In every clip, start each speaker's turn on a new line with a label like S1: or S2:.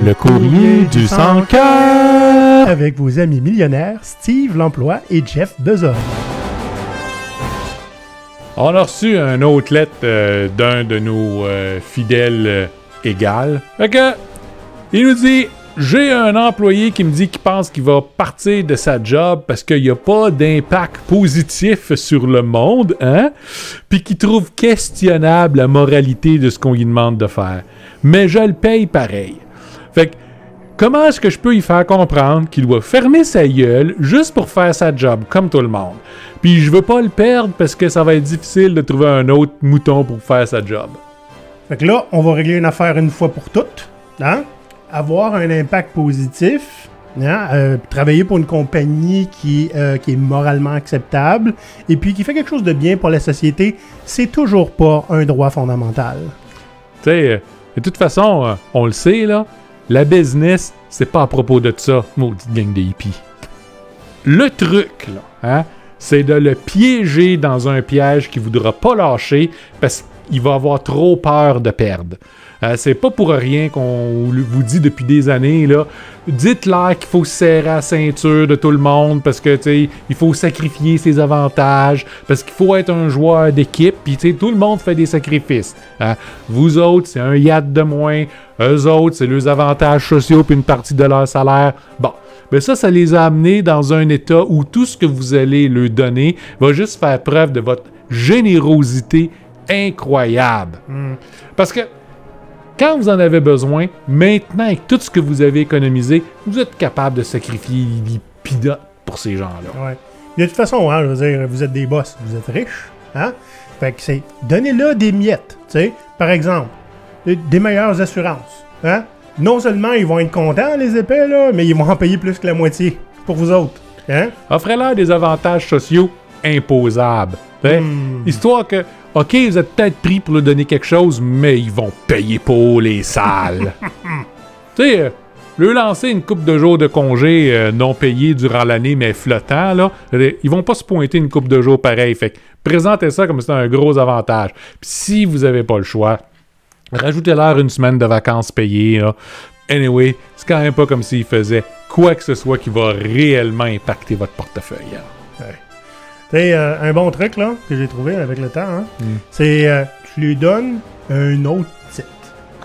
S1: Le courrier du sans-cœur
S2: avec vos amis millionnaires Steve l'Emploi et Jeff Bezos.
S1: On a reçu une autre lettre d'un de nos fidèles égales. Fait que, il nous dit: j'ai un employé qui me dit qu'il pense qu'il va partir de sa job parce qu'il n'y a pas d'impact positif sur le monde, hein? Puis qu'il trouve questionnable la moralité de ce qu'on lui demande de faire. Mais je le paye pareil. Fait que, comment est-ce que je peux y faire comprendre qu'il doit fermer sa gueule juste pour faire sa job, comme tout le monde? Puis je veux pas le perdre parce que ça va être difficile de trouver un autre mouton pour faire sa job.
S2: Fait que là, on va régler une affaire une fois pour toutes, hein? Avoir un impact positif, hein? Travailler pour une compagnie qui est moralement acceptable et puis qui fait quelque chose de bien pour la société, c'est toujours pas un droit fondamental.
S1: Tu sais, de toute façon, on le sait, là, la business, c'est pas à propos de ça, maudite gang de hippies. Le truc, là, hein, c'est de le piéger dans un piège qu'il voudra pas lâcher parce qu'il va avoir trop peur de perdre. C'est pas pour rien qu'on vous dit depuis des années, là, dites-leur qu'il faut serrer la ceinture de tout le monde parce que, tu sais, il faut sacrifier ses avantages, parce qu'il faut être un joueur d'équipe, puis, tu sais, tout le monde fait des sacrifices. Hein? Vous autres, c'est un yacht de moins, eux autres, c'est leurs avantages sociaux puis une partie de leur salaire. Bon, mais ça les a amenés dans un état où tout ce que vous allez leur donner va juste faire preuve de votre générosité incroyable. Parce que quand vous en avez besoin, maintenant, avec tout ce que vous avez économisé, vous êtes capable de sacrifier les pidotes pour ces gens-là.
S2: Ouais. De toute façon, hein, je veux dire, vous êtes des boss, vous êtes riches, hein? Fait que c'est, donnez-leur des miettes, tu sais. Par exemple, des meilleures assurances, hein? Non seulement ils vont être contents, les épais, là, mais ils vont en payer plus que la moitié pour vous autres, hein?
S1: Offrez-leur des avantages sociaux imposables, histoire que, OK, vous êtes peut-être pris pour leur donner quelque chose, mais ils vont payer pour les salles. Tu sais, leur lancer une couple de jours de congé non payés durant l'année, mais flottant, là, ils vont pas se pointer une couple de jours pareil. Fait que présentez ça comme si c'était un gros avantage. Puis si vous avez pas le choix, rajoutez-leur une semaine de vacances payées, là. Anyway, c'est quand même pas comme s'ils faisaient quoi que ce soit qui va réellement impacter votre portefeuille. Hein.
S2: Ouais. Tu sais, un bon truc, là, que j'ai trouvé avec le temps, hein, c'est tu lui donnes un autre titre.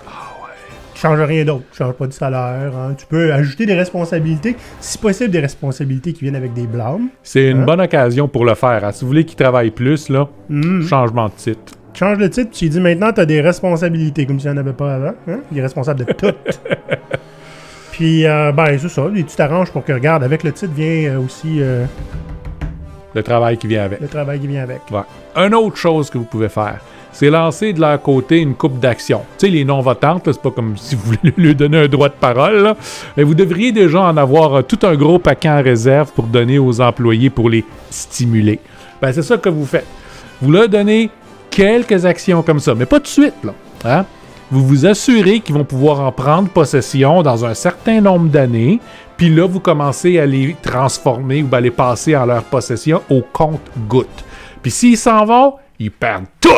S1: Ah ouais.
S2: Tu changes rien d'autre. Tu changes pas de salaire. Hein. Tu peux ajouter des responsabilités. Si possible, des responsabilités qui viennent avec des blâmes.
S1: C'est une bonne occasion pour le faire. Hein. Si vous voulez qu'il travaille plus, là, changement de titre.
S2: Tu changes le titre, tu lui dis maintenant, tu as des responsabilités, comme s'il n'y en avait pas avant. Hein? Il est responsable de tout. Puis, ben, c'est ça. Et tu t'arranges pour que, regarde, avec le titre vient aussi...
S1: le travail qui vient avec.
S2: Le travail qui vient avec.
S1: Ouais. Une autre chose que vous pouvez faire, c'est lancer de leur côté une coupe d'actions. Tu sais, les non-votantes, là, c'est pas comme si vous voulez lui donner un droit de parole, là. Mais vous devriez déjà en avoir tout un gros paquet en réserve pour donner aux employés pour les stimuler. Ben, c'est ça que vous faites. Vous leur donnez quelques actions comme ça, mais pas tout de suite, là. Hein? Vous vous assurez qu'ils vont pouvoir en prendre possession dans un certain nombre d'années, puis là, vous commencez à les transformer ou à les passer en leur possession au compte-gouttes. Puis s'ils s'en vont, ils perdent tout!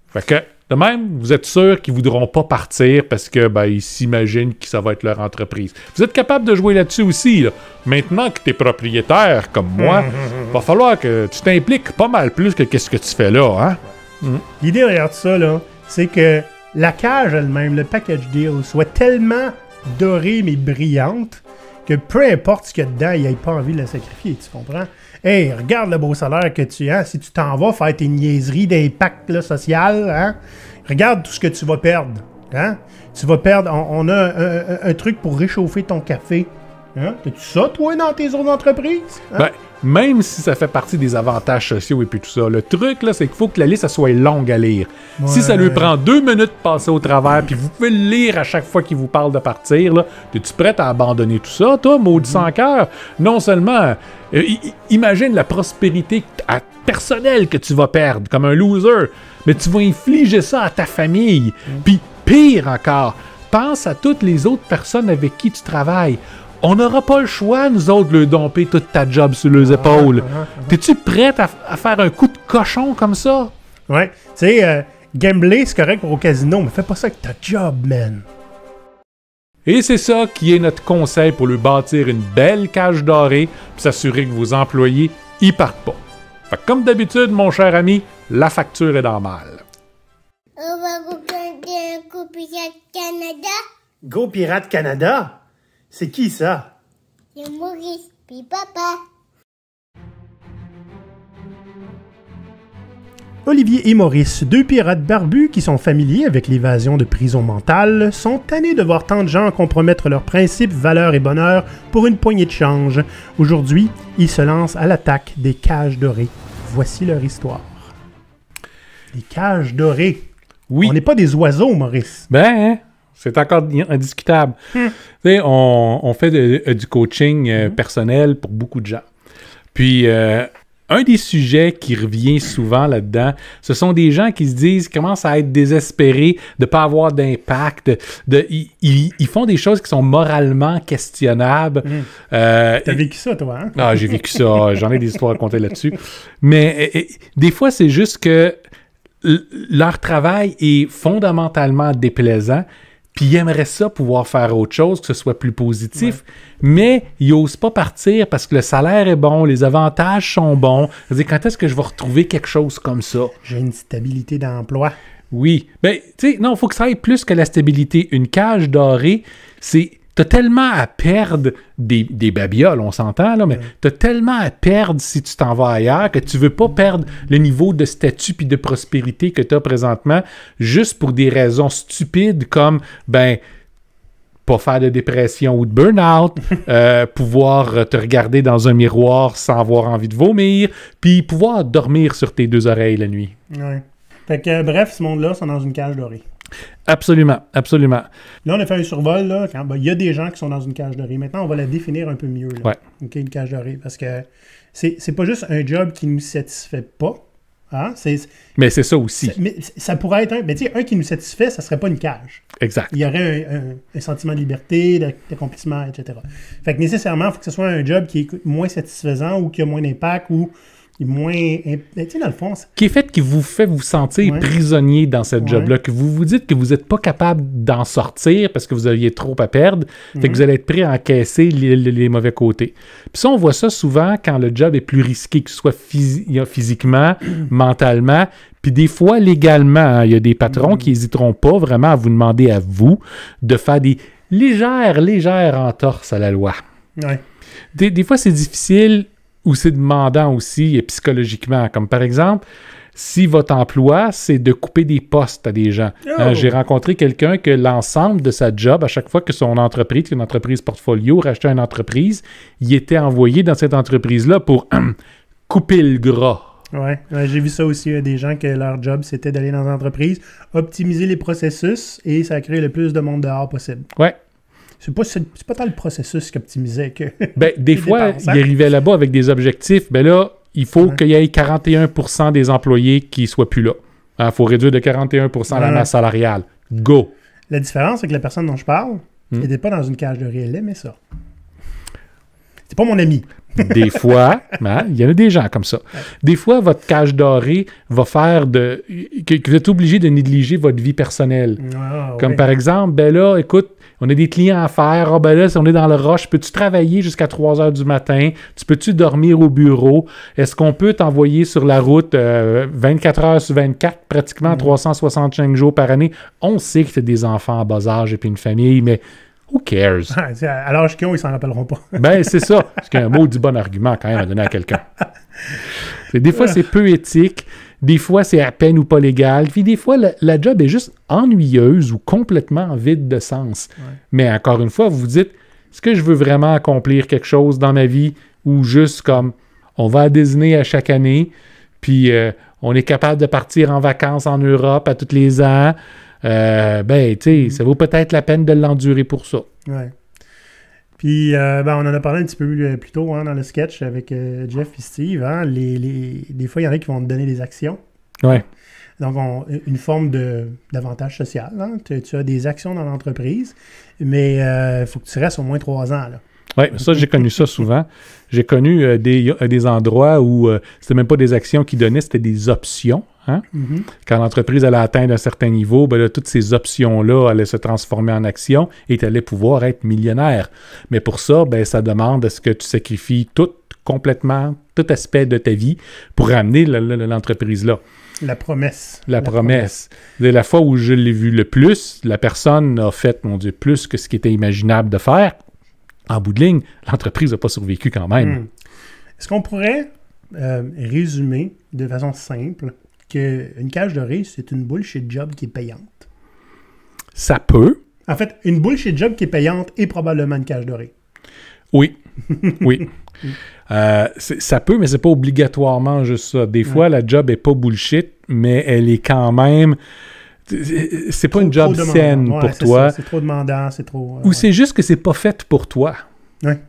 S1: Fait que, de même, vous êtes sûr qu'ils ne voudront pas partir parce que ben, ils s'imaginent que ça va être leur entreprise. Vous êtes capable de jouer là-dessus aussi. Là. Maintenant que tu es propriétaire comme moi, va falloir que tu t'impliques pas mal plus que qu'est-ce que tu fais là. Hein?
S2: L'idée derrière ça, là, c'est que la cage elle-même, le package deal, soit tellement dorée mais brillante que peu importe ce qu'il y a dedans, il n'ait pas envie de la sacrifier, tu comprends? Hey, regarde le beau salaire que tu as. Si tu t'en vas faire tes niaiseries d'impact là, social, hein? Regarde tout ce que tu vas perdre. Hein? Tu vas perdre... On a un truc pour réchauffer ton café. Hein? T'as-tu ça, toi, dans tes autres entreprises? Hein?
S1: Ben, même si ça fait partie des avantages sociaux et puis tout ça, le truc, là, c'est qu'il faut que la liste ça soit longue à lire. Ouais. Si ça lui prend 2 minutes de passer au travers, puis vous pouvez le lire à chaque fois qu'il vous parle de partir, là, es-tu prête à abandonner tout ça, toi, maudit sans cœur? Non seulement, imagine la prospérité personnelle que tu vas perdre, comme un loser, mais tu vas infliger ça à ta famille. Puis, pire encore, pense à toutes les autres personnes avec qui tu travailles. On n'aura pas le choix, nous autres, de leur domper toute ta job sur leurs épaules. T'es-tu prête à faire un coup de cochon comme ça?
S2: Ouais. Tu sais, gambler, c'est correct pour au casino, mais fais pas ça avec ta job, man.
S1: Et c'est ça qui est notre conseil pour lui bâtir une belle cage dorée puis s'assurer que vos employés y partent pas. Fait que comme d'habitude, mon cher ami, la facture est normale.
S3: On va regarder un coup Pirate Canada.
S2: Go Pirate Canada? C'est qui ça?
S3: C'est Maurice, puis papa.
S2: Olivier et Maurice, deux pirates barbus qui sont familiers avec l'évasion de prison mentale, sont tannés de voir tant de gens compromettre leurs principes, valeurs et bonheur pour une poignée de change. Aujourd'hui, ils se lancent à l'attaque des cages dorées. Voici leur histoire. Les cages dorées.
S1: Oui.
S2: On n'est pas des oiseaux, Maurice.
S1: Ben, c'est encore indiscutable. Tu sais, on fait du coaching personnel pour beaucoup de gens. Puis, un des sujets qui revient souvent là-dedans, ce sont des gens qui se disent, qui commencent à être désespérés de ne pas avoir d'impact. Ils font des choses qui sont moralement questionnables.
S2: T'as vécu ça, toi, hein?
S1: Ah, j'ai vécu ça. J'en ai des histoires à compter là-dessus. Mais des fois, c'est juste que leur travail est fondamentalement déplaisant, puis ils aimeraient ça pouvoir faire autre chose, que ce soit plus positif, mais ils n'osent pas partir parce que le salaire est bon, les avantages sont bons. C'est-à-dire, quand est-ce que je vais retrouver quelque chose comme ça?
S2: J'ai une stabilité d'emploi.
S1: Oui. Ben, tu sais, non, il faut que ça aille plus que la stabilité. Une cage dorée, c'est... T'as tellement à perdre des babioles, on s'entend, là, mais t'as tellement à perdre si tu t'en vas ailleurs que tu veux pas perdre le niveau de statut puis de prospérité que t'as présentement juste pour des raisons stupides comme, ben, pas faire de dépression ou de burn-out, pouvoir te regarder dans un miroir sans avoir envie de vomir, puis pouvoir dormir sur tes deux oreilles la nuit.
S2: Ouais. Fait que, bref, ce monde-là sont dans une cage dorée.
S1: Absolument, absolument.
S2: Là, on a fait un survol, là. Il y a des gens qui sont dans une cage dorée. Maintenant, on va la définir un peu mieux, là.
S1: Ouais.
S2: OK, une cage dorée. Parce que c'est pas juste un job qui nous satisfait pas. Hein?
S1: Mais c'est ça aussi.
S2: Mais ça pourrait être un... Mais tu sais, un qui nous satisfait, ça serait pas une cage.
S1: Exact.
S2: Il y aurait un sentiment de liberté, d'accomplissement, etc. Fait que nécessairement, il faut que ce soit un job qui est moins satisfaisant ou qui a moins d'impact ou moins... Tu sais, dans le fond...
S1: Qui est fait qui vous fait vous sentir prisonnier dans cette job-là, que vous vous dites que vous n'êtes pas capable d'en sortir parce que vous aviez trop à perdre, fait que vous allez être prêt à encaisser les mauvais côtés. Puis ça, on voit ça souvent quand le job est plus risqué, que ce soit physiquement, mentalement, puis des fois légalement. Il y a des patrons qui n'hésiteront pas vraiment à vous demander à vous de faire des légères entorses à la loi.
S2: Ouais.
S1: Des fois, c'est difficile ou c'est demandant aussi psychologiquement. Comme par exemple, si votre emploi, c'est de couper des postes à des gens. J'ai rencontré quelqu'un que l'ensemble de sa job, à chaque fois que son entreprise, une entreprise portfolio, rachetait une entreprise, il était envoyé dans cette entreprise-là pour couper le gras.
S2: Ouais, j'ai vu ça aussi, des gens que leur job, c'était d'aller dans l'entreprise, optimiser les processus et ça crée le plus de monde dehors possible.
S1: Ouais.
S2: C'est pas tant le processus qui optimisait que...
S1: Ben, des fois, il arrivait là-bas avec des objectifs. Ben là, il faut qu'il y ait 41% des employés qui soient plus là. Il faut réduire de 41% la masse salariale. Go!
S2: La différence, c'est que la personne dont je parle n'était pas dans une cage de réel, mais ça. C'est pas mon ami.
S1: Des fois, il y en a des gens comme ça. Des fois, votre cage dorée va faire que vous êtes obligé de négliger votre vie personnelle. Comme par exemple, ben là, écoute, on a des clients à faire. Ah ben là, si on est dans le rush, peux-tu travailler jusqu'à 3 heures du matin? Peux-tu dormir au bureau? Est-ce qu'on peut t'envoyer sur la route 24 heures sur 24, pratiquement 365 jours par année? On sait que tu as des enfants en bas âge et puis une famille, mais who cares?
S2: À l'âge qu'ils ont, ils s'en rappelleront pas.
S1: Ben, c'est ça. C'est un mot du bon argument quand même à donner à quelqu'un. Des fois, c'est peu éthique. Des fois, c'est à peine ou pas légal. Puis des fois, la job est juste ennuyeuse ou complètement vide de sens. Ouais. Mais encore une fois, vous vous dites, est-ce que je veux vraiment accomplir quelque chose dans ma vie ou juste comme, on va à Disney à chaque année, puis on est capable de partir en vacances en Europe à tous les ans. Ben, tu sais, ça vaut peut-être la peine de l'endurer pour ça.
S2: Ouais. Puis, on en a parlé un petit peu plus tôt dans le sketch avec Jeff et Steve. Hein, des fois, il y en a qui vont te donner des actions.
S1: Ouais.
S2: Donc, une forme d'avantage social. Hein. Tu as des actions dans l'entreprise, mais il faut que tu restes au moins 3 ans.
S1: Oui, ça, j'ai connu ça souvent. J'ai connu des endroits où c'était même pas des actions qu'ils donnaient, c'était des options. Hein? Quand l'entreprise allait atteindre un certain niveau, ben là, toutes ces options-là allaient se transformer en actions et tu allais pouvoir être millionnaire. Mais pour ça, ben, ça demande à ce que tu sacrifies complètement, tout aspect de ta vie pour amener l'entreprise là.
S2: La promesse.
S1: La promesse. Dès la fois où je l'ai vu le plus, la personne a fait, mon Dieu, plus que ce qui était imaginable de faire. En bout de ligne, l'entreprise n'a pas survécu quand même.
S2: Est-ce qu'on pourrait résumer de façon simple qu'une cage dorée, c'est une bullshit job qui est payante?
S1: Ça peut.
S2: En fait, une bullshit job qui est payante est probablement une cage dorée.
S1: Oui. Oui. Ça peut, mais c'est pas obligatoirement juste ça. Des fois, la job est pas bullshit, mais elle est quand même... C'est pas une job saine pour toi.
S2: C'est trop demandant, c'est trop...
S1: Ou c'est juste que c'est pas fait pour toi.
S2: Ouais.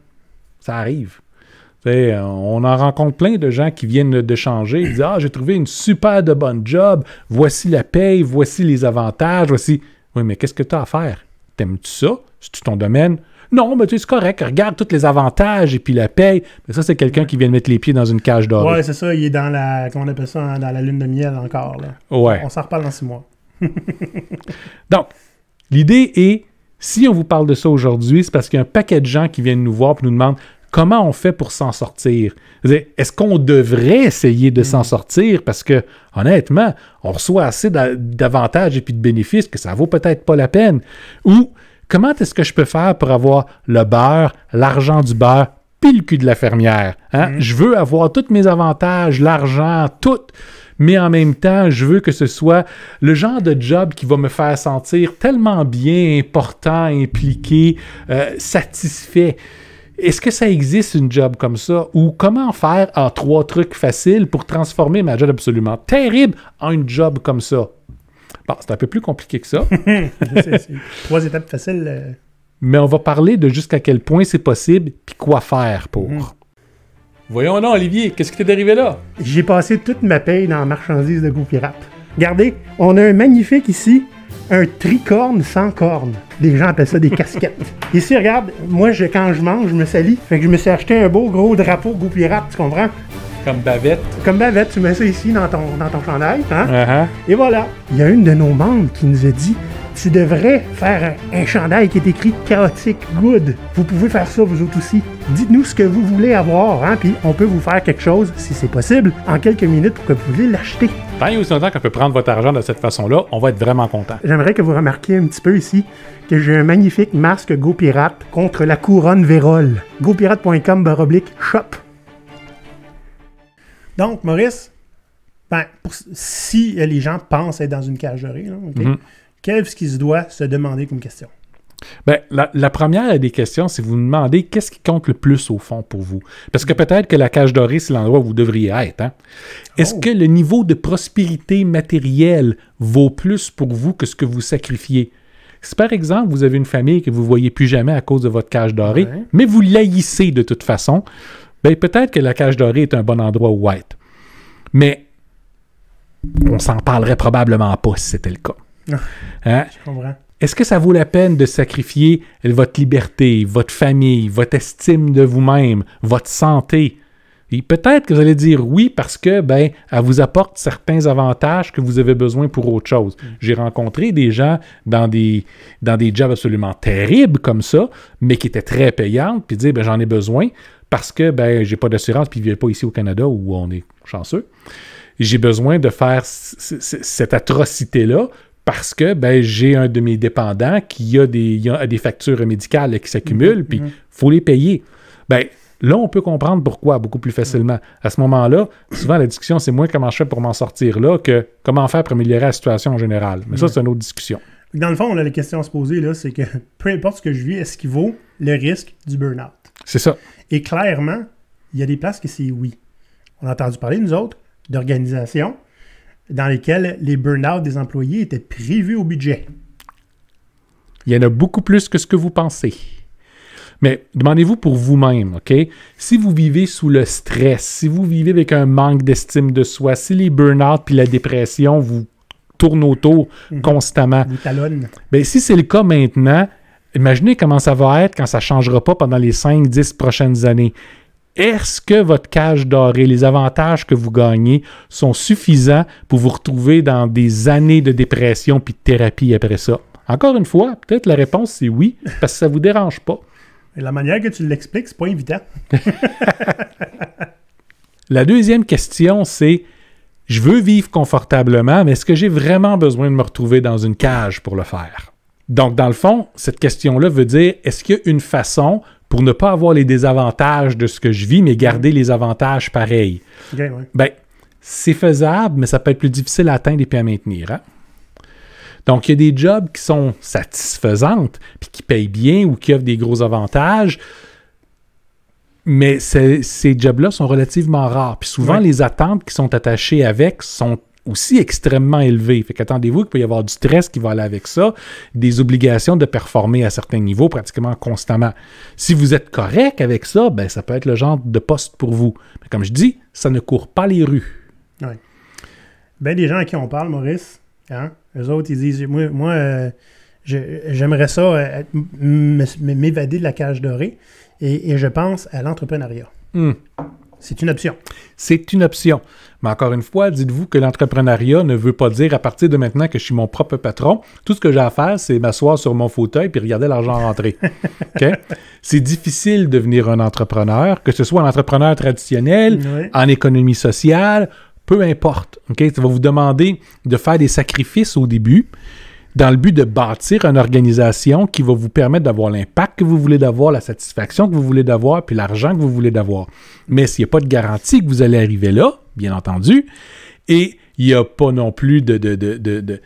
S1: Ça arrive. T'sais, on en rencontre plein de gens qui viennent de changer. Ils disent « Ah, j'ai trouvé une super de bonne job. Voici la paye, voici les avantages, voici... » Oui, mais qu'est-ce que tu as à faire? T'aimes-tu ça? C'est-tu ton domaine? Non, mais tu sais, c'est correct. Regarde tous les avantages et puis la paye. Mais ça, c'est quelqu'un qui vient de mettre les pieds dans une cage dorée.
S2: Ouais, c'est ça. Il est dans la... Comment on appelle ça? Dans la lune de miel encore. Là.
S1: Ouais.
S2: On s'en reparle dans 6 mois.
S1: Donc, l'idée est, si on vous parle de ça aujourd'hui, c'est parce qu'il y a un paquet de gens qui viennent nous voir et nous demandent comment on fait pour s'en sortir. Est-ce qu'on devrait essayer de s'en sortir? Parce que, honnêtement, on reçoit assez d'avantages et puis de bénéfices que ça vaut peut-être pas la peine. Ou, comment est-ce que je peux faire pour avoir le beurre, l'argent du beurre, puis le cul de la fermière? Hein? Je veux avoir tous mes avantages, l'argent, tout. Mais en même temps, je veux que ce soit le genre de job qui va me faire sentir tellement bien, important, impliqué, satisfait. Est-ce que ça existe une job comme ça? Ou comment faire en 3 trucs faciles pour transformer ma job absolument terrible en une job comme ça? Bon, c'est un peu plus compliqué que ça.
S2: c'est 3 étapes faciles.
S1: Mais on va parler de jusqu'à quel point c'est possible puis quoi faire pour. Voyons donc, Olivier, qu'est-ce qui t'est arrivé là?
S2: J'ai passé toute ma paye dans la marchandise de GoPirate. Regardez, on a un magnifique ici, un tricorne sans corne. Les gens appellent ça des casquettes. Ici, regarde, moi, quand je mange, je me salis. Fait que je me suis acheté un beau gros drapeau GoPirate, tu comprends?
S1: Comme bavette.
S2: Comme bavette, tu mets ça ici dans ton chandail, hein?
S1: Uh-huh.
S2: Et voilà. Il y a une de nos membres qui nous a dit « Tu devrais faire un chandail qui est écrit « Chaotic Good ». Vous pouvez faire ça, vous autres aussi. Dites-nous ce que vous voulez avoir, hein? Puis on peut vous faire quelque chose, si c'est possible, en quelques minutes pour que vous puissiez l'acheter.
S1: Tant et aussi longtemps qu'on peut prendre votre argent de cette façon-là, on va être vraiment content.
S2: J'aimerais que vous remarquiez un petit peu ici que j'ai un magnifique masque GoPirate contre la couronne vérole. GoPirate.com/shop. Donc, Maurice, si les gens pensent être dans une cage dorée, là, okay, qu'est-ce qu'ils se doivent se demander comme question?
S1: Ben, la première des questions, c'est vous demandez qu'est-ce qui compte le plus au fond pour vous. Parce que peut-être que la cage dorée, c'est l'endroit où vous devriez être. Hein? Est-ce que le niveau de prospérité matérielle vaut plus pour vous que ce que vous sacrifiez? Si par exemple, vous avez une famille que vous ne voyez plus jamais à cause de votre cage dorée, mais vous l'haïssez de toute façon, ben, peut-être que la cage dorée est un bon endroit où être. Mais on s'en parlerait probablement pas si c'était le cas. Hein?
S2: Je comprends.
S1: Est-ce que ça vaut la peine de sacrifier votre liberté, votre famille, votre estime de vous-même, votre santé? Et peut-être que vous allez dire oui parce que elle vous apporte certains avantages que vous avez besoin pour autre chose. J'ai rencontré des gens dans des jobs absolument terribles comme ça, mais qui étaient très payantes, puis dire j'en ai besoin parce que j'ai pas d'assurance puis ils ne vivent pas ici au Canada où on est chanceux. J'ai besoin de faire cette atrocité-là parce que j'ai un de mes dépendants qui a des factures médicales qui s'accumulent, puis il faut les payer. Là, on peut comprendre pourquoi beaucoup plus facilement. À ce moment-là, souvent, la discussion, c'est moins comment je fais pour m'en sortir là que comment faire pour améliorer la situation en général. Mais ça, c'est une autre discussion. Dans
S2: le fond, la question à se poser, là, c'est que peu importe ce que je vis, est-ce qu'il vaut le risque du burn-out?
S1: C'est ça.
S2: Et clairement, il y a des places que c'est oui. On a entendu parler, nous autres, d'organisations dans lesquelles les burn-out des employés étaient privés au budget.
S1: Il y en a beaucoup plus que ce que vous pensez. Mais demandez-vous pour vous-même, OK? Si vous vivez sous le stress, si vous vivez avec un manque d'estime de soi, si les burn-out puis la dépression vous tournent autour constamment,
S2: vous talonnent.
S1: Si c'est le cas maintenant, imaginez comment ça va être quand ça ne changera pas pendant les 5-10 prochaines années. est-ce que votre cage dorée, les avantages que vous gagnez sont suffisants pour vous retrouver dans des années de dépression puis de thérapie après ça? Encore une fois, peut-être la réponse c'est oui, parce que ça ne vous dérange pas.
S2: Et la manière que tu l'expliques, c'est pas évident.
S1: La deuxième question, c'est je veux vivre confortablement, mais est-ce que j'ai vraiment besoin de me retrouver dans une cage pour le faire? Donc, dans le fond, cette question-là veut dire est-ce qu'il y a une façon pour ne pas avoir les désavantages de ce que je vis, mais garder les avantages pareils?
S2: OK, ouais.
S1: Bien, c'est faisable, mais ça peut être plus difficile à atteindre et puis à maintenir. Hein? Donc, il y a des jobs qui sont satisfaisantes, puis qui payent bien ou qui offrent des gros avantages, mais ces jobs-là sont relativement rares. Puis souvent, les attentes qui sont attachées avec sont aussi extrêmement élevées. Fait qu'attendez-vous qu'il peut y avoir du stress qui va aller avec ça, des obligations de performer à certains niveaux pratiquement constamment. Si vous êtes correct avec ça, ben ça peut être le genre de poste pour vous. Mais comme je dis, ça ne court pas les rues.
S2: Oui. Ben des gens à qui on parle, Maurice, hein? Eux autres, ils disent, moi j'aimerais ça m'évader de la cage dorée et je pense à l'entrepreneuriat. C'est une option.
S1: C'est une option. Mais encore une fois, dites-vous que l'entrepreneuriat ne veut pas dire à partir de maintenant que je suis mon propre patron. Tout ce que j'ai à faire, c'est m'asseoir sur mon fauteuil et regarder l'argent rentrer. Okay? C'est difficile de devenir un entrepreneur, que ce soit un entrepreneur traditionnel, en économie sociale, peu importe. Okay? Ça va vous demander de faire des sacrifices au début dans le but de bâtir une organisation qui va vous permettre d'avoir l'impact que vous voulez d'avoir, la satisfaction que vous voulez d'avoir, puis l'argent que vous voulez d'avoir. Mais s'il n'y a pas de garantie que vous allez arriver là, bien entendu, et il n'y a pas non plus de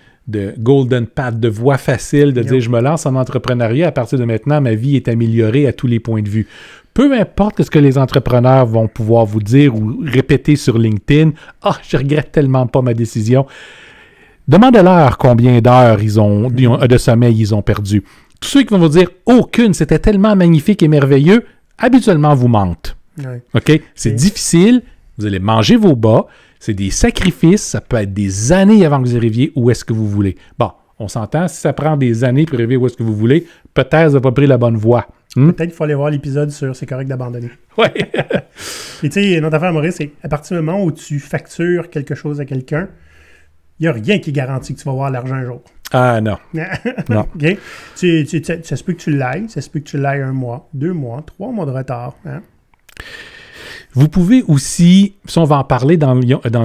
S1: golden path, de voie facile de dire « je me lance en entrepreneuriat, à partir de maintenant, ma vie est améliorée à tous les points de vue ». Peu importe ce que les entrepreneurs vont pouvoir vous dire ou répéter sur LinkedIn, « Ah, je regrette tellement pas ma décision ». Demandez-leur combien d'heures de sommeil ils ont perdu. Tous ceux qui vont vous dire « aucune, c'était tellement magnifique et merveilleux », habituellement vous mentent. OK? C'est difficile, vous allez manger vos bas, c'est des sacrifices, ça peut être des années avant que vous arriviez où est-ce que vous voulez. Bon, on s'entend, si ça prend des années pour arriver où est-ce que vous voulez, peut-être vous n'avez pas pris la bonne voie.
S2: Peut-être qu'il faut aller voir l'épisode sur « C'est correct d'abandonner ».
S1: Oui.
S2: Et tu sais, notre affaire, Maurice, c'est à partir du moment où tu factures quelque chose à quelqu'un, il n'y a rien qui garantit que tu vas avoir l'argent un jour.
S1: Ah non. Non.
S2: Okay? Ça se peut que tu l'ailles, ça se peut que tu l'ailles 1 mois, 2 mois, 3 mois de retard. Hein?
S1: Vous pouvez aussi, si on va en parler dans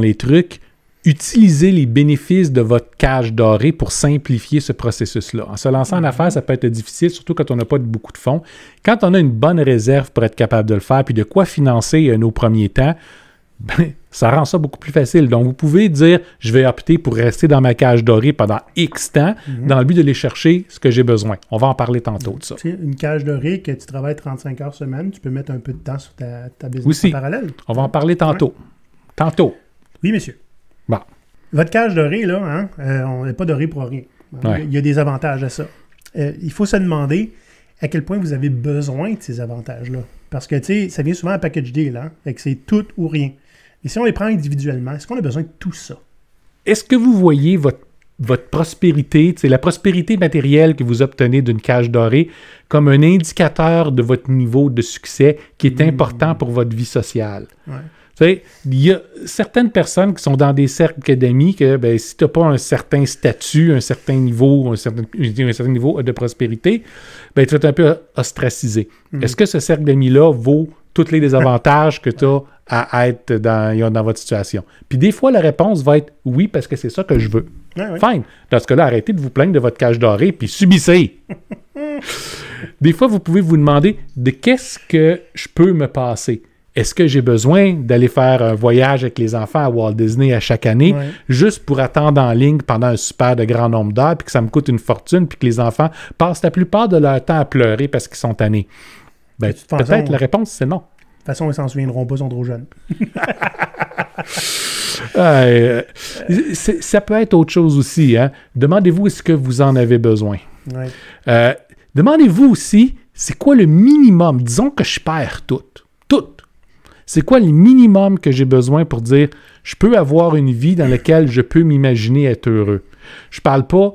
S1: les trucs, utiliser les bénéfices de votre cage dorée pour simplifier ce processus-là. En se lançant en affaires, ça peut être difficile, surtout quand on n'a pas beaucoup de fonds. Quand on a une bonne réserve pour être capable de le faire, puis de quoi financer nos premiers temps, ben, ça rend ça beaucoup plus facile. Donc, vous pouvez dire, je vais opter pour rester dans ma cage dorée pendant X temps, dans le but de aller chercher ce que j'ai besoin. On va en parler tantôt de ça.
S2: Tu sais, une cage dorée que tu travailles 35 heures semaine, tu peux mettre un peu de temps sur ta business en parallèle.
S1: On va en parler tantôt. Tantôt.
S2: Oui, monsieur.
S1: Bon.
S2: Votre cage dorée, là, on n'est pas doré pour rien. Il y a des avantages à ça. Il faut se demander à quel point vous avez besoin de ces avantages-là. Parce que, tu sais, ça vient souvent à package deal, hein? Fait que c'est tout ou rien. Et si on les prend individuellement, est-ce qu'on a besoin de tout ça?
S1: Est-ce que vous voyez votre prospérité, la prospérité matérielle que vous obtenez d'une cage dorée, comme un indicateur de votre niveau de succès qui est important pour votre vie sociale? Ouais. Il y a certaines personnes qui sont dans des cercles d'amis que ben, si tu n'as pas un certain statut, un certain niveau de prospérité, ben, tu vas être un peu ostracisé. Est-ce que ce cercle d'amis-là vaut tous les désavantages que tu as à être dans votre situation? Puis des fois, la réponse va être oui, parce que c'est ça que je veux. Fine. Dans ce cas-là, arrêtez de vous plaindre de votre cage dorée, puis subissez. Des fois, vous pouvez vous demander de qu'est-ce que je peux me passer. Est-ce que j'ai besoin d'aller faire un voyage avec les enfants à Walt Disney à chaque année juste pour attendre en ligne pendant un super de grand nombre d'heures, puis que ça me coûte une fortune, puis que les enfants passent la plupart de leur temps à pleurer parce qu'ils sont tannés? Ben, peut-être la réponse, c'est non.
S2: De toute façon, ils s'en souviendront pas, ils sont trop jeunes.
S1: Ça peut être autre chose aussi. Hein? Demandez-vous est-ce que vous en avez besoin. Demandez-vous aussi, c'est quoi le minimum? Disons que je perds tout. C'est quoi le minimum que j'ai besoin pour dire je peux avoir une vie dans laquelle je peux m'imaginer être heureux? Je parle pas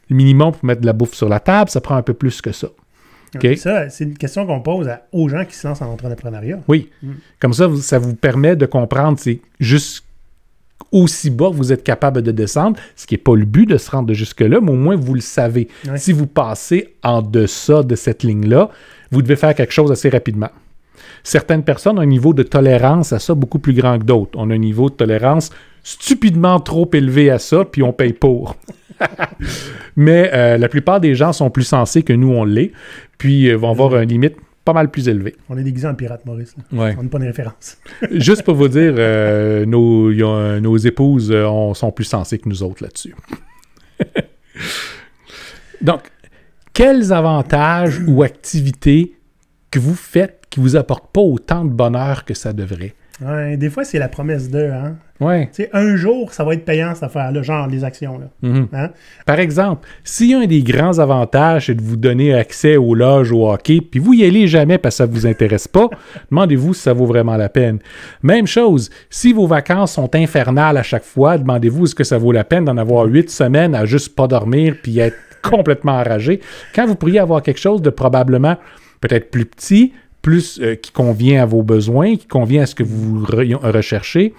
S1: le minimum pour mettre de la bouffe sur la table, ça prend un peu plus que ça. OK?
S2: Ça, c'est une question qu'on pose aux gens qui se lancent en entrepreneuriat.
S1: Oui. Comme ça, ça vous permet de comprendre c'est juste aussi bas que vous êtes capable de descendre, ce qui n'est pas le but de se rendre jusque-là, mais au moins vous le savez.
S2: Ouais.
S1: Si vous passez en deçà de cette ligne-là, vous devez faire quelque chose assez rapidement. Certaines personnes ont un niveau de tolérance à ça beaucoup plus grand que d'autres. On a un niveau de tolérance stupidement trop élevé à ça, puis on paye pour. Mais la plupart des gens sont plus sensés que nous, on l'est, puis vont avoir une limite pas mal plus élevée.
S2: On est déguisé en pirate, Maurice. Là.
S1: Ouais.
S2: On n'a pas de référence.
S1: Juste pour vous dire, nos épouses sont plus sensées que nous autres là-dessus. Donc, quels avantages ou activités que vous faites qui vous apportent pas autant de bonheur que ça devrait?
S2: Ouais, des fois, c'est la promesse d'eux. Hein?
S1: Ouais.
S2: Tu sais, un jour, ça va être payant, cette affaire-là, genre les actions. Là.
S1: Mhm.
S2: Hein?
S1: Par exemple, si un des grands avantages, c'est de vous donner accès aux loges, au hockey, puis vous y allez jamais parce que ça vous intéresse pas, demandez-vous si ça vaut vraiment la peine. Même chose, si vos vacances sont infernales à chaque fois, demandez-vous est-ce que ça vaut la peine d'en avoir 8 semaines à juste pas dormir puis être complètement enragé, quand vous pourriez avoir quelque chose de probablement peut-être plus petit, plus qui convient à vos besoins, qui convient à ce que vous recherchez.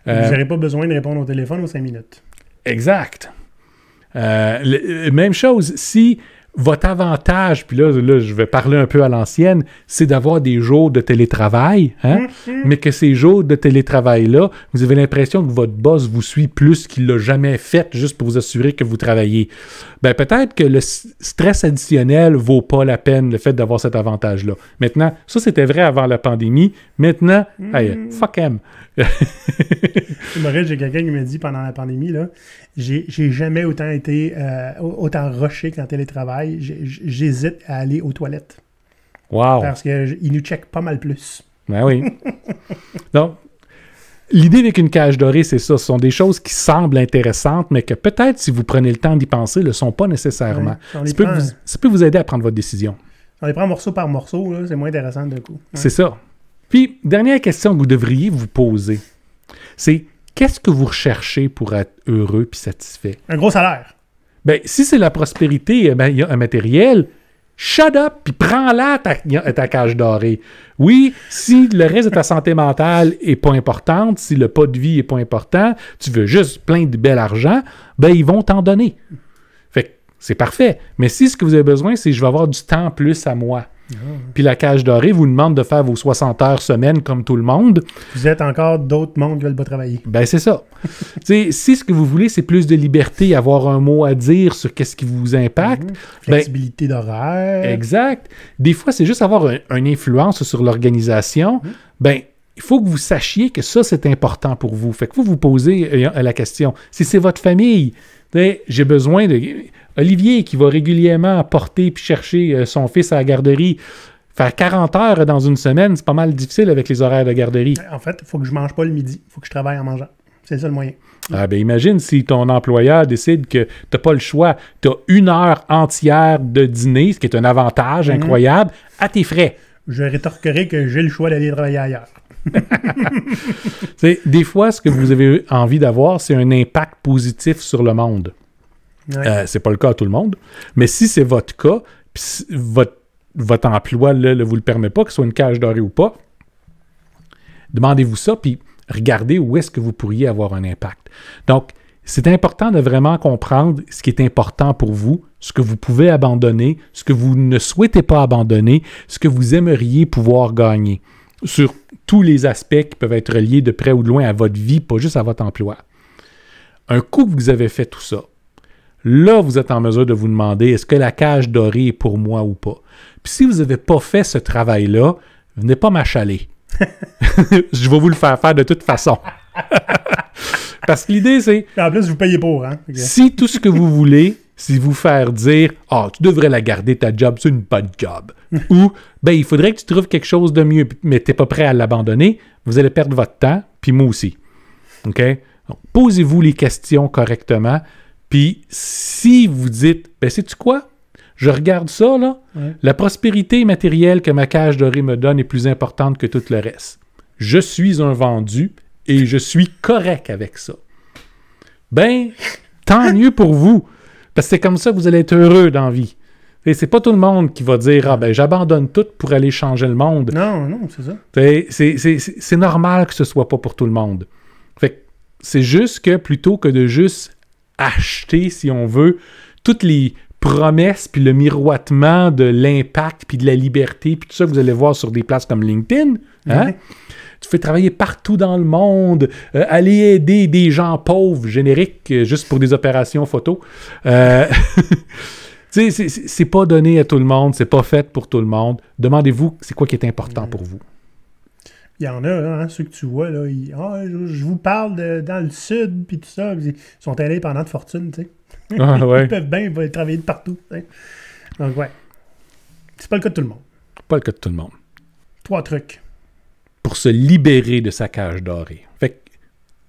S2: Vous n'aurez pas besoin de répondre au téléphone aux 5 minutes.
S1: Exact. Même chose, si votre avantage, puis là, je vais parler un peu à l'ancienne, c'est d'avoir des jours de télétravail, hein? Mais que ces jours de télétravail-là, vous avez l'impression que votre boss vous suit plus qu'il l'a jamais fait juste pour vous assurer que vous travaillez. Ben peut-être que le stress additionnel vaut pas la peine, le fait d'avoir cet avantage-là. Maintenant, ça c'était vrai avant la pandémie. Maintenant, hey, fuck him.
S2: Maurice, j'ai quelqu'un qui me dit pendant la pandémie, là, j'ai jamais autant été autant rushé qu'en télétravail. J'hésite à aller aux toilettes.
S1: Wow.
S2: Parce qu'ils nous checkent pas mal plus.
S1: Ben oui. Donc, l'idée avec une cage dorée, c'est ça. Ce sont des choses qui semblent intéressantes, mais que peut-être, si vous prenez le temps d'y penser, ne le sont pas nécessairement.
S2: Ouais,
S1: ça peut vous aider à prendre votre décision.
S2: On les prend morceau par morceau, là, c'est moins intéressant d'un coup. Ouais.
S1: C'est ça. Puis, dernière question que vous devriez vous poser, c'est qu'est-ce que vous recherchez pour être heureux puis satisfait?
S2: Un gros salaire.
S1: Ben, si c'est la prospérité matérielle, shut up puis prends-la ta cage dorée. Oui, si le reste de ta santé mentale est pas importante, si le pas de vie est pas important, tu veux juste plein de bel argent, ben ils vont t'en donner. Fait que c'est parfait. Mais si ce que vous avez besoin, c'est je vais avoir du temps plus à moi. Puis la cage dorée vous demande de faire vos 60 heures semaine comme tout le monde.
S2: Vous êtes encore d'autres mondes qui veulent pas travailler.
S1: Ben c'est ça. Si ce que vous voulez, c'est plus de liberté, avoir un mot à dire sur qu'est-ce qui vous impacte.
S2: Flexibilité d'horaire.
S1: Exact. Des fois, c'est juste avoir une influence sur l'organisation. Ben, il faut que vous sachiez que ça, c'est important pour vous. Fait que vous posez la question. Si c'est votre famille, j'ai besoin de... Olivier qui va régulièrement porter puis chercher son fils à la garderie, faire 40 heures dans une semaine, c'est pas mal difficile avec les horaires de garderie.
S2: En fait, il faut que je mange pas le midi. Il faut que je travaille en mangeant. C'est ça le moyen.
S1: Ah ben imagine si ton employeur décide que tu n'as pas le choix, tu as 1 heure entière de dîner, ce qui est un avantage incroyable, à tes frais.
S2: Je rétorquerai que j'ai le choix d'aller travailler ailleurs.
S1: Des fois, ce que vous avez envie d'avoir, c'est un impact positif sur le monde.
S2: Ouais.
S1: C'est pas le cas à tout le monde. Mais si c'est votre cas, puis votre emploi ne vous le permet pas, que ce soit une cage dorée ou pas, demandez-vous ça, puis regardez où est-ce que vous pourriez avoir un impact. Donc, c'est important de vraiment comprendre ce qui est important pour vous, ce que vous pouvez abandonner, ce que vous ne souhaitez pas abandonner, ce que vous aimeriez pouvoir gagner sur tous les aspects qui peuvent être liés de près ou de loin à votre vie, pas juste à votre emploi. Un coup que vous avez fait tout ça, là, vous êtes en mesure de vous demander est-ce que la cage dorée est pour moi ou pas. Puis si vous n'avez pas fait ce travail-là, venez pas m'achaler. Je vais vous le faire de toute façon. Parce que l'idée, c'est...
S2: En plus, vous payez pour, hein? Okay.
S1: Si tout ce que vous voulez, c'est vous faire dire « Ah, tu devrais la garder, ta job, c'est une bonne job. » Ou « Ben, il faudrait que tu trouves quelque chose de mieux, mais tu n'es pas prêt à l'abandonner. » Vous allez perdre votre temps, puis moi aussi. OK? Donc, posez-vous les questions correctement. Puis, si vous dites, ben, sais-tu quoi? Je regarde ça, là. Ouais. La prospérité matérielle que ma cage dorée me donne est plus importante que tout le reste. Je suis un vendu et je suis correct avec ça. Ben, tant mieux pour vous. Parce que c'est comme ça que vous allez être heureux dans la vie. Et c'est pas tout le monde qui va dire « Ah ben, j'abandonne tout pour aller changer le monde. »
S2: Non, c'est ça.
S1: C'est normal que ce soit pas pour tout le monde. Fait que c'est juste que plutôt que de juste acheter, si on veut, toutes les promesses puis le miroitement de l'impact puis de la liberté puis tout ça que vous allez voir sur des places comme LinkedIn, hein?
S2: Ouais.
S1: Tu fais travailler partout dans le monde, aller aider des gens pauvres, génériques, juste pour des opérations photo. Tu sais, c'est pas donné à tout le monde, c'est pas fait pour tout le monde. Demandez-vous, c'est quoi qui est important pour vous?
S2: Il y en a, hein, ceux que tu vois, là, je vous parle dans le sud, puis tout ça. Ils sont indépendants de fortune, tu sais.
S1: Ah, ouais.
S2: Ils peuvent bien travailler de partout, tu sais. Donc, ouais. C'est pas le cas de tout le monde.
S1: Pas le cas de tout le monde.
S2: 3 trucs.
S1: Pour se libérer de sa cage dorée. Fait que,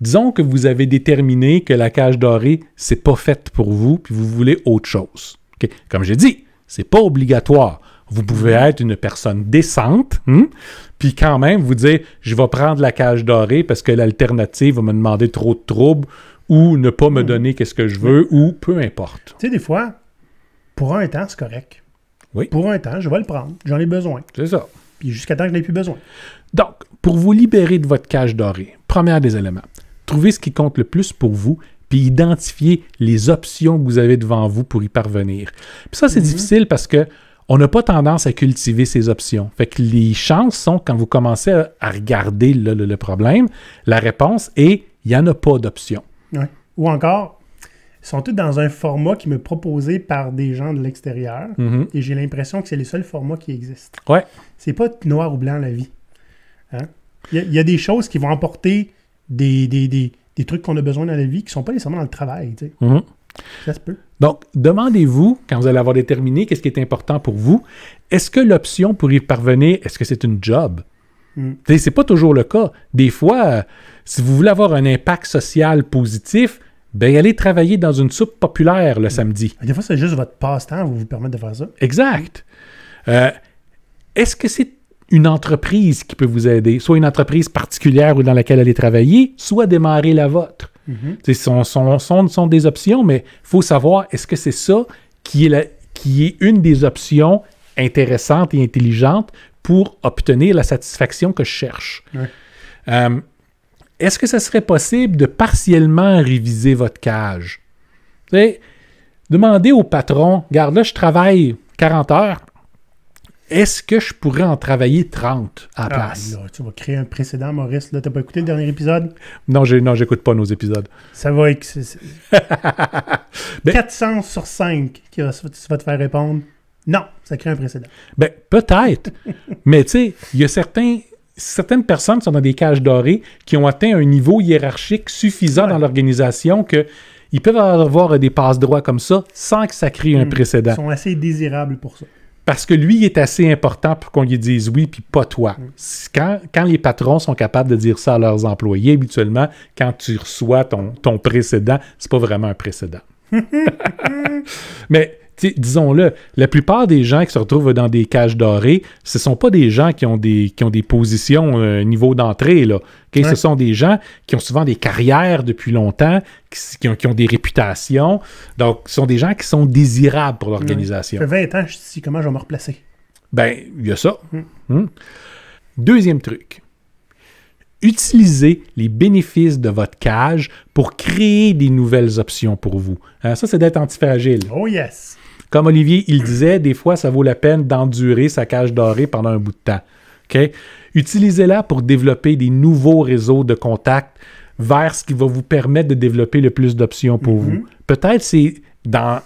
S1: disons que vous avez déterminé que la cage dorée, c'est pas faite pour vous, puis vous voulez autre chose. Okay? Comme j'ai dit, c'est pas obligatoire. Vous pouvez être une personne décente, puis quand même vous dire « Je vais prendre la cage dorée parce que l'alternative va me demander trop de troubles ou ne pas me donner qu'est-ce que je veux ou peu importe. »
S2: Tu sais, des fois, pour un temps, c'est correct.
S1: Oui.
S2: Pour un temps, je vais le prendre. J'en ai besoin.
S1: C'est ça.
S2: Puis jusqu'à temps que je n'ai plus besoin.
S1: Donc, pour vous libérer de votre cage dorée, premier des éléments, trouvez ce qui compte le plus pour vous, puis identifiez les options que vous avez devant vous pour y parvenir. Puis ça, c'est difficile parce que on n'a pas tendance à cultiver ces options. Fait que les chances sont, quand vous commencez à regarder le problème, la réponse est « il n'y en a pas d'option
S2: Ouais. Ou encore, ils sont tous dans un format qui m'est proposé par des gens de l'extérieur et j'ai l'impression que c'est les seuls formats qui existent.
S1: Ouais.
S2: C'est pas noir ou blanc la vie. Hein? Il y a des choses qui vont apporter des trucs qu'on a besoin dans la vie qui sont pas nécessairement dans le travail. Tu sais. Ça se peut.
S1: Donc, demandez-vous, quand vous allez avoir déterminé qu'est-ce qui est important pour vous, est-ce que l'option pour y parvenir, est-ce que c'est une job? C'est pas toujours le cas. Des fois, si vous voulez avoir un impact social positif, ben allez travailler dans une soupe populaire le samedi.
S2: Des fois, c'est juste votre passe-temps vous permettre de faire ça.
S1: Exact. Est-ce que c'est une entreprise qui peut vous aider, soit une entreprise particulière ou dans laquelle aller travailler, soit démarrer la vôtre? Sont des options, mais il faut savoir, est-ce que c'est ça qui est une des options intéressantes et intelligentes pour obtenir la satisfaction que je cherche?
S2: Ouais.
S1: Est-ce que ça serait possible de partiellement réviser votre cage? Demandez au patron, regarde là, je travaille 40 heures, est-ce que je pourrais en travailler 30 à la place?
S2: Là, tu vas créer un précédent, Maurice. Là, t'as pas écouté le dernier épisode?
S1: Non, j'écoute pas nos épisodes.
S2: Ça va être 400 sur 5 qui va te faire répondre. Non, ça crée un précédent.
S1: Ben, peut-être. Mais tu sais, il y a certaines personnes qui sont dans des cages dorées qui ont atteint un niveau hiérarchique suffisant dans l'organisation qu'ils peuvent avoir des passe-droits comme ça sans que ça crée un précédent.
S2: Ils sont assez désirables pour ça.
S1: Parce que lui, il est assez important pour qu'on lui dise oui, puis pas toi. Quand les patrons sont capables de dire ça à leurs employés, habituellement, quand tu reçois ton précédent, c'est pas vraiment un précédent. Mais, disons-le, la plupart des gens qui se retrouvent dans des cages dorées, ce sont pas des gens qui ont des positions niveau d'entrée, là. Okay? Ouais. Ce sont des gens qui ont souvent des carrières depuis longtemps, qui ont des réputations. Donc, ce sont des gens qui sont désirables pour l'organisation.
S2: Ça fait 20 ans que je suis ici, comment je vais me replacer?
S1: Ben, il y a ça. Deuxième truc. Utilisez les bénéfices de votre cage pour créer des nouvelles options pour vous. Ça, c'est d'être antifragile.
S2: Oh yes!
S1: Comme Olivier, il disait, des fois, ça vaut la peine d'endurer sa cage dorée pendant un bout de temps. Okay? Utilisez-la pour développer des nouveaux réseaux de contacts vers ce qui va vous permettre de développer le plus d'options pour vous. Peut-être c'est dans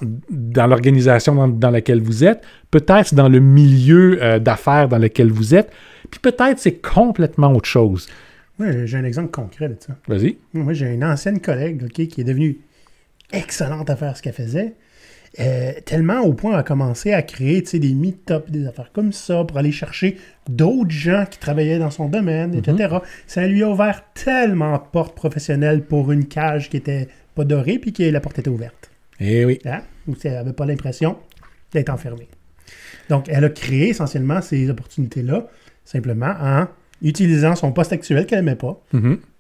S1: l'organisation dans laquelle vous êtes, peut-être c'est dans le milieu d'affaires dans lequel vous êtes, puis peut-être c'est complètement autre chose.
S2: Oui, j'ai un exemple concret de ça.
S1: Vas-y.
S2: Moi, j'ai une ancienne collègue qui est devenue excellente à faire ce qu'elle faisait. Tellement au point à commencer à créer des meet-ups, des affaires comme ça, pour aller chercher d'autres gens qui travaillaient dans son domaine, etc. Ça lui a ouvert tellement de portes professionnelles pour une cage qui était pas dorée puis que la porte était ouverte.
S1: Eh oui.
S2: Hein? Où elle n'avait pas l'impression d'être enfermée. Donc, elle a créé essentiellement ces opportunités-là simplement en utilisant son poste actuel qu'elle n'aimait pas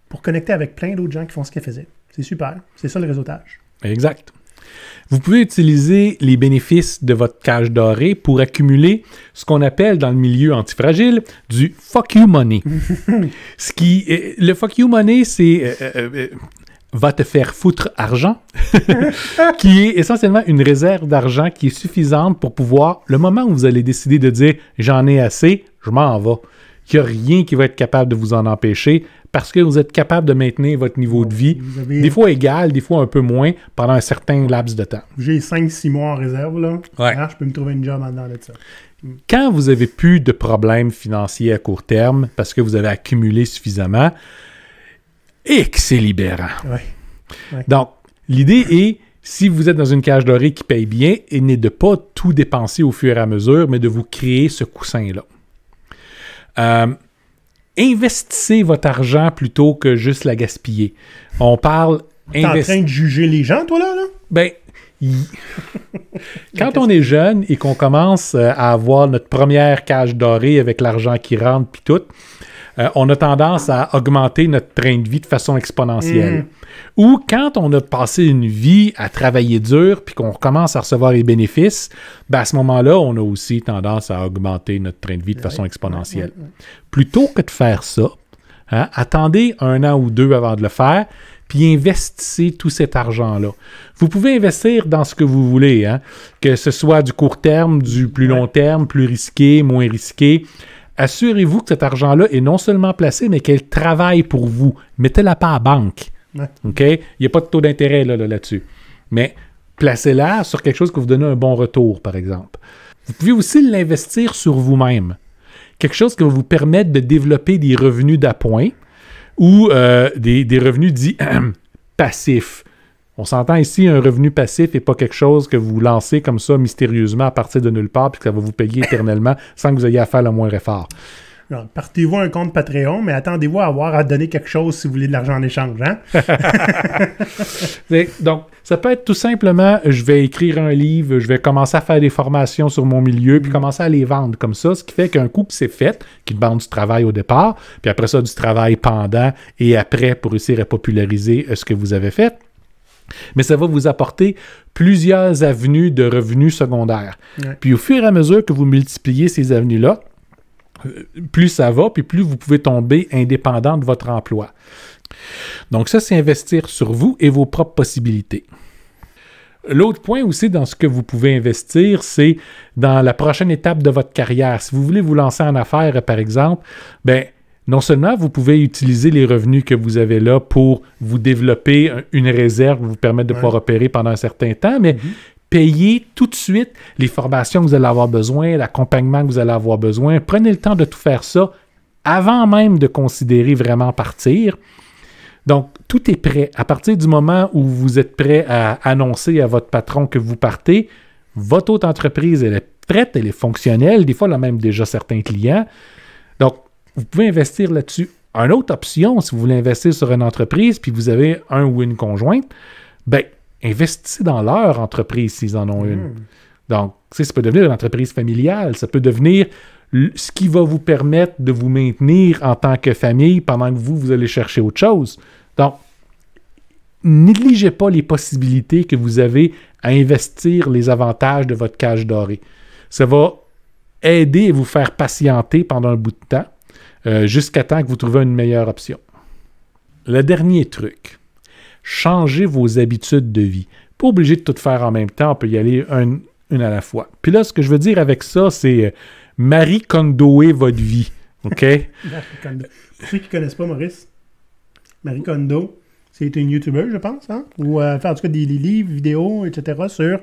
S2: pour connecter avec plein d'autres gens qui font ce qu'elle faisait. C'est super. C'est ça le réseautage.
S1: Exact. Vous pouvez utiliser les bénéfices de votre cage dorée pour accumuler ce qu'on appelle dans le milieu antifragile du fuck you money. Le fuck you money, c'est va te faire foutre argent, qui est essentiellement une réserve d'argent qui est suffisante pour pouvoir, le moment où vous allez décider de dire j'en ai assez, je m'en vais. Il n'y a rien qui va être capable de vous en empêcher parce que vous êtes capable de maintenir votre niveau de vie, des fois égal, des fois un peu moins, pendant un certain laps de temps.
S2: J'ai 5-6 mois en réserve, là.
S1: Ouais.
S2: Je peux me trouver une job en dedans de ça.
S1: Quand vous n'avez plus de problèmes financiers à court terme parce que vous avez accumulé suffisamment, et que c'est libérant.
S2: Ouais.
S1: Donc, l'idée est, si vous êtes dans une cage dorée qui paye bien, et n'est de pas tout dépenser au fur et à mesure, mais de vous créer ce coussin-là. Investissez votre argent plutôt que juste la gaspiller. On parle...
S2: T'es en train de juger les gens, toi, là?
S1: Ben, quand on est jeune et qu'on commence à avoir notre première cage dorée avec l'argent qui rentre puis tout, on a tendance à augmenter notre train de vie de façon exponentielle. Ou quand on a passé une vie à travailler dur puis qu'on commence à recevoir les bénéfices, ben à ce moment-là, on a aussi tendance à augmenter notre train de vie de façon exponentielle. Plutôt que de faire ça, attendez 1 an ou 2 avant de le faire, puis investissez tout cet argent-là. Vous pouvez investir dans ce que vous voulez, que ce soit du court terme, du plus long terme, plus risqué, moins risqué. Assurez-vous que cet argent-là est non seulement placé, mais qu'il travaille pour vous. Mettez-la pas à banque. OK? Il n'y a pas de taux d'intérêt là-dessus. Mais placez-la sur quelque chose qui vous donne un bon retour, par exemple. Vous pouvez aussi l'investir sur vous-même. Quelque chose qui va vous permettre de développer des revenus d'appoint ou des revenus dits passifs. On s'entend ici, un revenu passif n'est pas quelque chose que vous lancez comme ça mystérieusement à partir de nulle part puis que ça va vous payer éternellement sans que vous ayez à faire le moindre effort.
S2: Alors, partez-vous un compte Patreon, mais attendez-vous à avoir à donner quelque chose si vous voulez de l'argent en échange.
S1: Donc, ça peut être tout simplement, je vais écrire un livre, je vais commencer à faire des formations sur mon milieu, puis commencer à les vendre comme ça, ce qui fait qu'un coup que c'est fait, qui demande du travail au départ, puis après ça, du travail pendant et après pour réussir à populariser ce que vous avez fait, mais ça va vous apporter plusieurs avenues de revenus secondaires. Puis au fur et à mesure que vous multipliez ces avenues-là, plus ça va, puis plus vous pouvez tomber indépendant de votre emploi. Donc ça, c'est investir sur vous et vos propres possibilités. L'autre point aussi dans ce que vous pouvez investir, c'est dans la prochaine étape de votre carrière. Si vous voulez vous lancer en affaires, par exemple, ben non seulement vous pouvez utiliser les revenus que vous avez là pour vous développer une réserve qui vous permettre de pouvoir opérer pendant un certain temps, mais payez tout de suite les formations que vous allez avoir besoin, l'accompagnement que vous allez avoir besoin. Prenez le temps de tout faire ça avant même de considérer vraiment partir. Donc, tout est prêt. À partir du moment où vous êtes prêt à annoncer à votre patron que vous partez, votre autre entreprise, elle est prête, elle est fonctionnelle. Des fois, elle a même déjà certains clients. Donc, vous pouvez investir là-dessus. Une autre option, si vous voulez investir sur une entreprise puis vous avez un ou une conjointe, bien, investissez dans leur entreprise s'ils en ont une. Donc, ça peut devenir une entreprise familiale. Ça peut devenir ce qui va vous permettre de vous maintenir en tant que famille pendant que vous allez chercher autre chose. Donc, négligez pas les possibilités que vous avez à investir les avantages de votre cage dorée. Ça va aider à vous faire patienter pendant un bout de temps jusqu'à temps que vous trouviez une meilleure option. Le dernier truc, changez vos habitudes de vie. Pas obligé de tout faire en même temps, on peut y aller une à la fois. Puis là, ce que je veux dire avec ça, c'est Marie Kondoer votre vie. OK?
S2: Marie Kondo. Pour ceux qui ne connaissent pas Maurice, Marie Kondo, c'est une YouTuber, je pense, ou faire en tout cas des livres, vidéos, etc. sur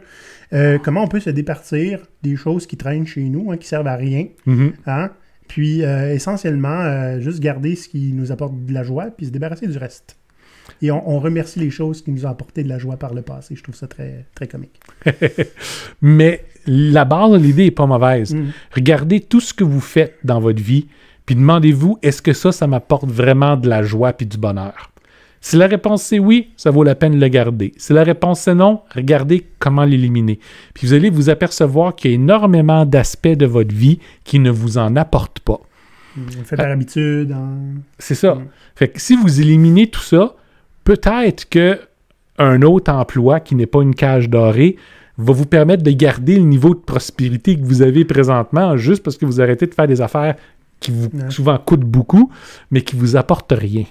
S2: comment on peut se départir des choses qui traînent chez nous, qui servent à rien. Puis essentiellement, juste garder ce qui nous apporte de la joie, puis se débarrasser du reste. Et on remercie les choses qui nous ont apporté de la joie par le passé. Je trouve ça très, très comique.
S1: Mais la base de l'idée n'est pas mauvaise. Regardez tout ce que vous faites dans votre vie, puis demandez-vous, est-ce que ça m'apporte vraiment de la joie puis du bonheur? Si la réponse c'est oui, ça vaut la peine de le garder. Si la réponse c'est non, regardez comment l'éliminer. Puis vous allez vous apercevoir qu'il y a énormément d'aspects de votre vie qui ne vous en apportent pas.
S2: On le fait par habitude.
S1: C'est ça. Fait que si vous éliminez tout ça, peut-être que un autre emploi qui n'est pas une cage dorée va vous permettre de garder le niveau de prospérité que vous avez présentement juste parce que vous arrêtez de faire des affaires qui vous souvent coûtent beaucoup, mais qui vous apportent rien.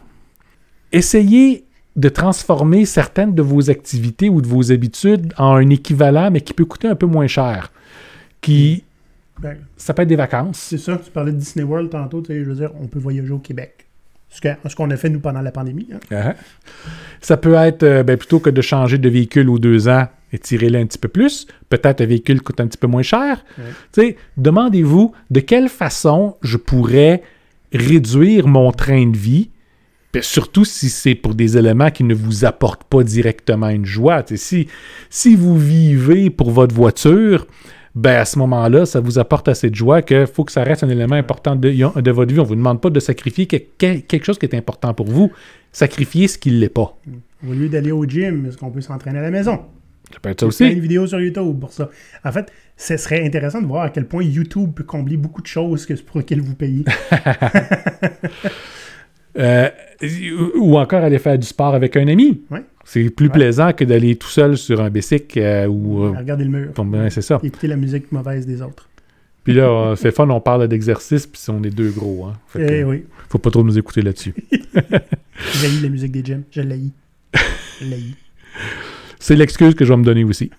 S1: Essayez de transformer certaines de vos activités ou de vos habitudes en un équivalent, mais qui peut coûter un peu moins cher. Ça peut être des vacances.
S2: C'est ça, tu parlais de Disney World tantôt, je veux dire, on peut voyager au Québec. Ce qu'on a fait, nous, pendant la pandémie. Hein?
S1: Ça peut être, plutôt que de changer de véhicule aux 2 ans, étirez-le un petit peu plus. Peut-être un véhicule coûte un petit peu moins cher. Demandez-vous de quelle façon je pourrais réduire mon train de vie, surtout si c'est pour des éléments qui ne vous apportent pas directement une joie. Si vous vivez pour votre voiture, à ce moment-là, ça vous apporte assez de joie qu'il faut que ça reste un élément important de votre vie. On ne vous demande pas de sacrifier quelque chose qui est important pour vous. Sacrifiez ce qui ne l'est pas.
S2: Au lieu d'aller au gym, est-ce qu'on peut s'entraîner à la maison?
S1: Ça peut être ça aussi.
S2: Il y a une vidéo sur YouTube pour ça. En fait, ce serait intéressant de voir à quel point YouTube peut combler beaucoup de choses pour lesquelles vous payez.
S1: Ou encore aller faire du sport avec un ami.
S2: Ouais.
S1: C'est plus plaisant que d'aller tout seul sur un bicycle ou...
S2: regarder le mur.
S1: C'est ça.
S2: Écouter la musique mauvaise des autres.
S1: Puis là, c'est fun, on parle d'exercice, puis on est 2 gros. Hein.
S2: Oui.
S1: Faut pas trop nous écouter là-dessus.
S2: J'haïs la musique des gyms. Je l'haïs.
S1: C'est l'excuse que je vais me donner aussi.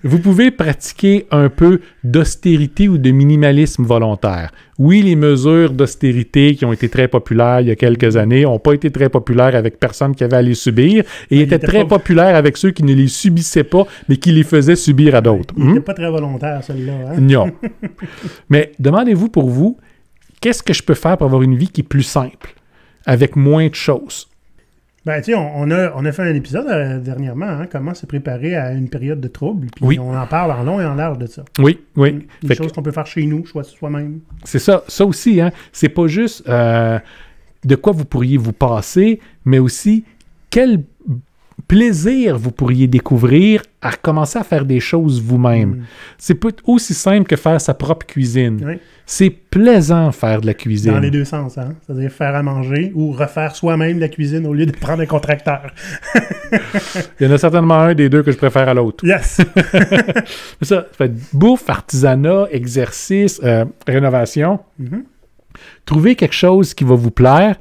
S1: Vous pouvez pratiquer un peu d'austérité ou de minimalisme volontaire. Oui, les mesures d'austérité qui ont été très populaires il y a quelques années n'ont pas été très populaires avec personne qui avait à les subir et étaient très populaires avec ceux qui ne les subissaient pas, mais qui les faisaient subir à d'autres.
S2: Il n'était pas très volontaire, celui-là. Hein?
S1: Non. Mais demandez-vous pour vous, qu'est-ce que je peux faire pour avoir une vie qui est plus simple, avec moins de choses?
S2: On a fait un épisode dernièrement, hein, comment se préparer à une période de trouble, puis on en parle en long et en large de ça.
S1: Oui.
S2: Des choses qu'on peut faire chez nous, soi-même.
S1: C'est ça. Ça aussi, hein. C'est pas juste de quoi vous pourriez vous passer, mais aussi quel plaisir vous pourriez découvrir à commencer à faire des choses vous-même. C'est peut être aussi simple que faire sa propre cuisine.
S2: Oui.
S1: C'est plaisant faire de la cuisine.
S2: Dans les deux sens, hein? C'est-à-dire faire à manger ou refaire soi-même la cuisine au lieu de prendre un contracteur.
S1: Il y en a certainement un des deux que je préfère à l'autre.
S2: Yes!
S1: ça fait bouffe, artisanat, exercice, rénovation.
S2: Mm-hmm.
S1: Trouvez quelque chose qui va vous plaire,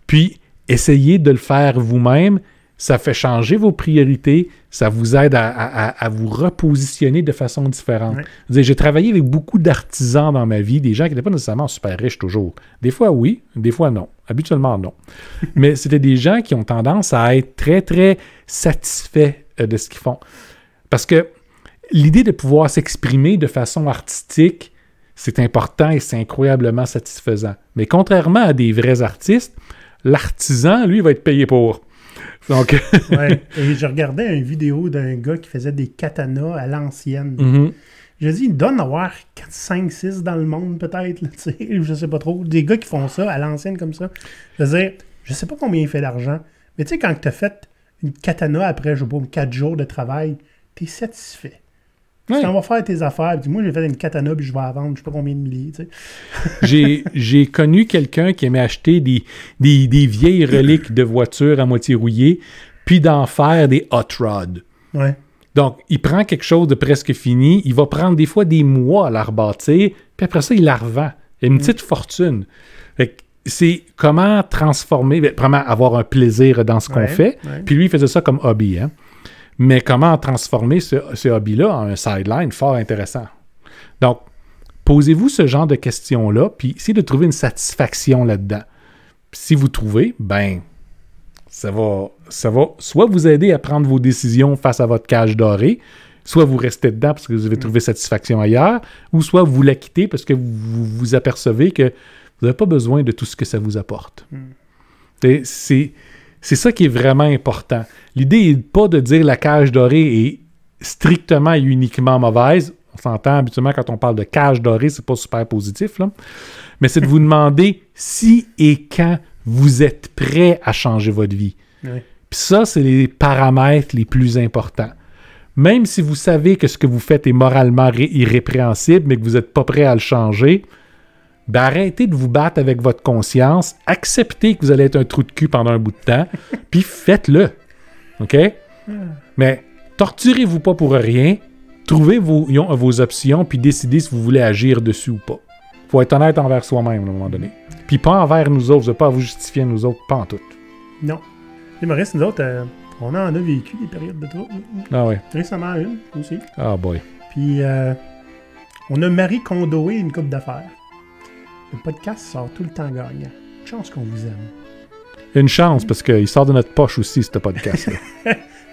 S1: puis essayez de le faire vous-même. Ça fait changer vos priorités, ça vous aide à vous repositionner de façon différente. Ouais. J'ai travaillé avec beaucoup d'artisans dans ma vie, des gens qui n'étaient pas nécessairement super riches toujours. Des fois oui, des fois non. Habituellement non. Mais c'était des gens qui ont tendance à être très, très satisfaits de ce qu'ils font. Parce que l'idée de pouvoir s'exprimer de façon artistique, c'est important et c'est incroyablement satisfaisant. Mais contrairement à des vrais artistes, l'artisan, lui, va être payé pour. Donc...
S2: ouais. Et je regardais une vidéo d'un gars qui faisait des katanas à l'ancienne.
S1: Mm-hmm.
S2: Je dis, il doit en avoir 4, 5, 6 dans le monde, peut-être. Là, je sais pas trop. Des gars qui font ça à l'ancienne comme ça. Je veux dire, je sais pas combien il fait d'argent. Mais tu sais, quand tu as fait une katana après, je sais pas, 4 jours de travail, tu es satisfait.
S1: Oui.
S2: Tu t'en vas faire tes affaires. Puis moi, j'ai fait une katana puis je vais la vendre, je sais pas combien de milliers. Tu sais.
S1: J'ai connu quelqu'un qui aimait acheter des vieilles reliques de voitures à moitié rouillées, puis d'en faire des hot rods.
S2: Ouais.
S1: Donc, il prend quelque chose de presque fini, il va prendre des fois des mois à la rebâtir, puis après ça, il la revend. Il y a une petite fortune. C'est comment transformer, vraiment avoir un plaisir dans ce qu'on fait. Ouais. Puis lui, il faisait ça comme hobby, hein. Mais comment transformer ce hobby-là en un sideline fort intéressant. Donc, posez-vous ce genre de questions-là, puis essayez de trouver une satisfaction là-dedans. Puis si vous trouvez, ça va soit vous aider à prendre vos décisions face à votre cage dorée, soit vous restez dedans parce que vous avez trouvé satisfaction ailleurs, ou soit vous la quittez parce que vous vous apercevez que vous n'avez pas besoin de tout ce que ça vous apporte. C'est ça qui est vraiment important. L'idée n'est pas de dire la cage dorée est strictement et uniquement mauvaise. On s'entend habituellement quand on parle de cage dorée, c'est pas super positif, là. Mais c'est de vous demander si et quand vous êtes prêt à changer votre vie. Oui. Puis ça, c'est les paramètres les plus importants. Même si vous savez que ce que vous faites est moralement irrépréhensible, mais que vous n'êtes pas prêt à le changer, ben arrêtez de vous battre avec votre conscience, acceptez que vous allez être un trou de cul pendant un bout de temps, puis faites-le. OK? Mais torturez-vous pas pour rien, trouvez vos options, puis décidez si vous voulez agir dessus ou pas. Faut être honnête envers soi-même, à un moment donné. Puis pas envers nous autres, pas à vous justifier nous autres, pas en tout.
S2: Non. Et Maurice, nous autres, on en a vécu des périodes de trouble.
S1: Ah ouais.
S2: Récemment, une aussi.
S1: Ah boy.
S2: Puis, on a Marie Kondoé une coupe d'affaires. Le podcast sort tout le temps gagnant. Chance qu'on vous aime.
S1: Une chance, parce qu'il sort de notre poche aussi, ce podcast-là.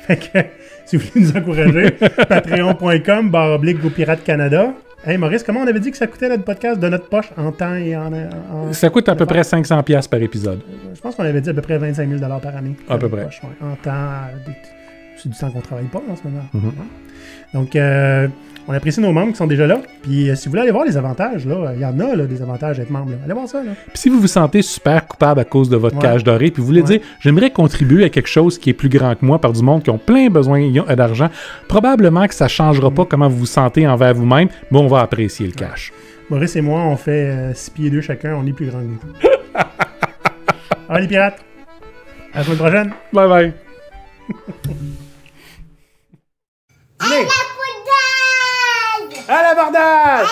S2: Fait que, si vous voulez nous encourager, patreon.com/GoPirate Canada. Hey Maurice, comment on avait dit que ça coûtait notre podcast de notre poche en temps et en
S1: Ça coûte à peu près 500$ par épisode.
S2: Je pense qu'on avait dit à peu près 25 000 par année.
S1: À peu près.
S2: Poche, ouais. En temps... C'est du temps qu'on travaille pas en ce moment.
S1: Mm-hmm.
S2: Donc, on apprécie nos membres qui sont déjà là. Puis, si vous voulez aller voir les avantages, là, il y en a là, des avantages d'être membre. Là. Allez voir ça. Là.
S1: Puis si vous vous sentez super coupable à cause de votre cage dorée, puis vous voulez dire, j'aimerais contribuer à quelque chose qui est plus grand que moi par du monde qui ont plein besoin d'argent, probablement que ça changera pas comment vous vous sentez envers vous-même, mais on va apprécier le cash.
S2: Maurice et moi, on fait 6 pieds 2 chacun, on est plus grand que nous. Allez, les pirates! À la semaine prochaine!
S1: Bye bye!
S2: Allez! À l'abordage!